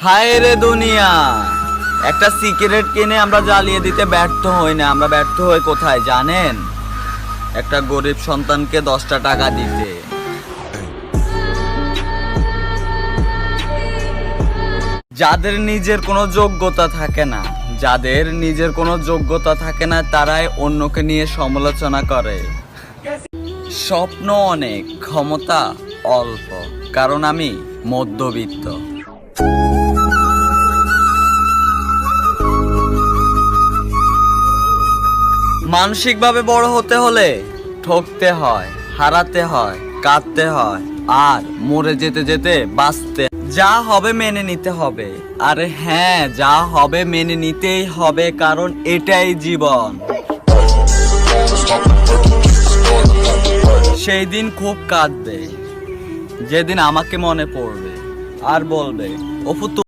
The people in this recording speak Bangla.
হায় রে দুনিয়া, একটা সিগারেট কিনে আমরা জ্বালিয়ে দিতে ব্যর্থ হই না, আমরা ব্যর্থ হই কোথায় জানেন? একটা গরিব সন্তানকে 10টা টাকা দিতে। যাদের নিজের কোনো যোগ্যতা থাকে না, যাদের নিজের কোনো যোগ্যতা থাকে না, তারাই অন্যকে নিয়ে সমালোচনা করে। স্বপ্ন অনেক, ক্ষমতা অল্প, কারণ আমি মধ্যবিত্ত। মানসিকভাবে বড় হতে হলে ঠকতে হয়, হারাতে হয়, কাঁদতে হয়, আর মরে যেতে যেতে বাঁচতে। যা হবে মেনে নিতে হবে। আরে হ্যাঁ, যা হবে মেনে নিতেই হবে, কারণ এটাই জীবন। সেই দিন খুব কাঁদবে যেদিন আমাকে মনে পড়বে আর বলবে, অপু